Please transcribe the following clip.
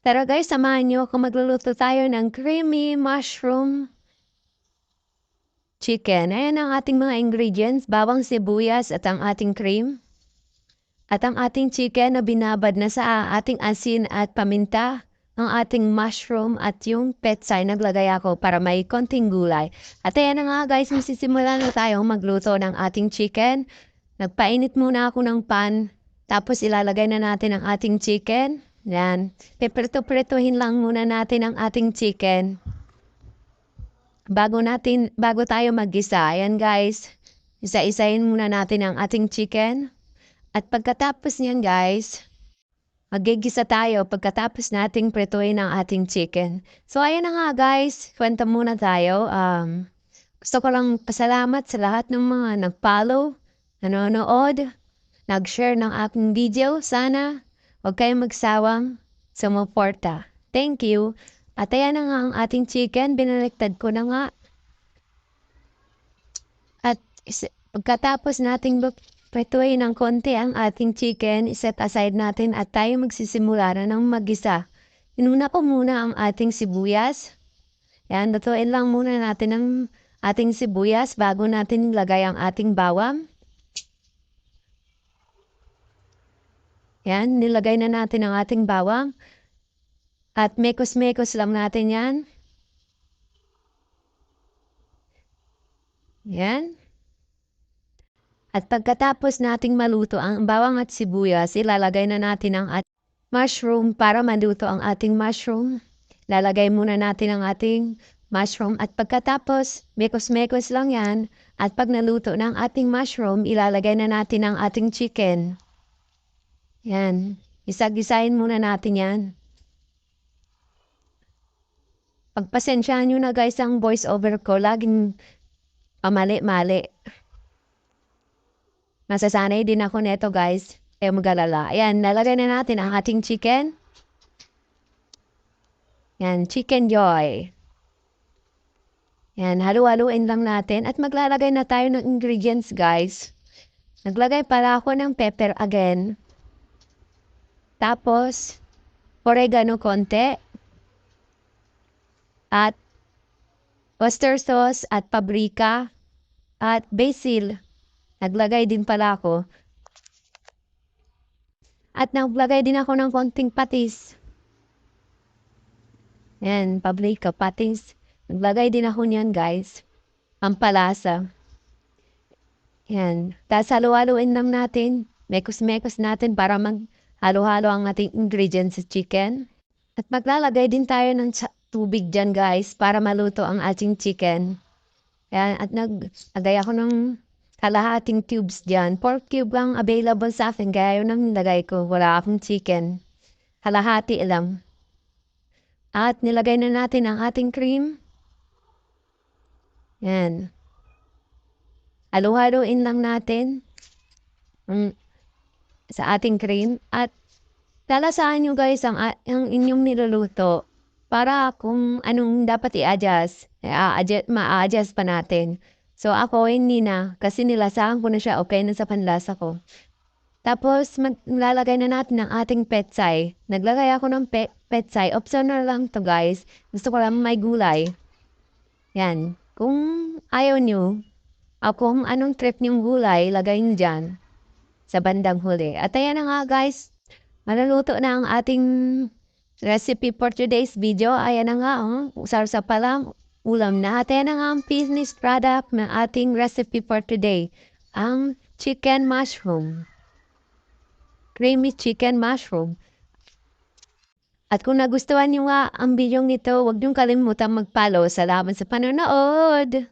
Tara guys, samahan niyo ako magluluto tayo ng creamy mushroom chicken. Ayan ang ating mga ingredients, bawang sibuyas at ang ating cream. At ang ating chicken na binabad na sa ating asin at paminta. Ang ating mushroom at yung petsay naglagay ako para may konting gulay. At ayan na nga guys, masisimulan na tayong magluto ng ating chicken. Nagpainit muna ako ng pan, tapos ilalagay na natin ang ating chicken. Yan. Piprito-prituhin lang muna natin ang ating chicken. Bago tayo mag-gisa. Ayan guys. Isa-isahin muna natin ang ating chicken. At pagkatapos niyan guys, magigisa tayo pagkatapos nating prituhin ang ating chicken. So ayan na nga guys, kwenta muna tayo. Gusto ko lang pasalamat sa lahat ng mga nag-follow, nanonood, nag-share ng aking video. Sana huwag kayong magsawang sumuporta. Thank you. At ayan na nga ang ating chicken. Binaliktad ko na nga. At pagkatapos nating prituin ng konti ang ating chicken, iset aside natin at tayo magsisimula na ng mag-isa. Inuna ko muna ang ating sibuyas. Yan, lutuin lang muna natin ang ating sibuyas bago natin ilagay ang ating bawang. Yan, nilagay na natin ang ating bawang. At mekos-mekos lang natin yan. Yan. At pagkatapos nating maluto ang bawang at sibuyas, ilalagay na natin ang ating mushroom para maluto ang ating mushroom. Lalagay muna natin ang ating mushroom at pagkatapos, mekos-mekos lang yan. At pag naluto ng ating mushroom, ilalagay na natin ang ating chicken. Yan. Isag-isahin muna natin yan. Pagpasensyahan nyo na guys ang voice over ko. Laging pamali-mali. Masasanay din ako neto guys. Kaya mag-alala. Ayan, nalagay na natin ang ating chicken. Yan, chicken joy. Yan, halu-haluin lang natin. At maglalagay na tayo ng ingredients guys. Naglagay pala ako ng pepper again. Tapos, oregano konti. At oyster sauce at paprika. At basil. Naglagay din pala ako. At naglagay din ako ng konting patis. Yan, paprika, patis. Naglagay din ako niyan guys. Pampalasa. Yan. Tapos halu-haluin lang natin. Mekos-mekos natin para halo-halo ang ating ingredients sa chicken. At maglalagay din tayo ng tubig dyan guys para maluto ang ating chicken. Ayan, at naglagay ako ng kalahating cubes dyan. 4 cube lang available sa akin kaya yun ang nilagay ko. Wala akong chicken. Kalahati lang. At nilagay na natin ang ating cream. Yan. Halo-haloin lang natin sa ating cream. At lalasaan nyo guys ang inyong niluluto para kung anong dapat i-adjust. Ma-adjust pa natin. So ako hindi na kasi nilasahan ko na siya, okay na sa panlasa ko. Tapos maglalagay na natin ang ating petsay. Naglagay ako ng petsay. Optional lang to guys. Gusto ko lang may gulay. Yan. Kung ayaw nyo, kung anong trip niyong gulay, lagay nyo dyan sa bandang huli. At ayan na nga guys. Maluluto na ang ating recipe for today's video. Ayan na nga, sarsa pa lang, ulam na. At ayan na nga ang finished product ng ating recipe for today. Ang chicken mushroom. Creamy chicken mushroom. At kung nagustuhan nyo nga ang video nito, huwag nyo kalimutan mag-follow. Salamat sa panonood!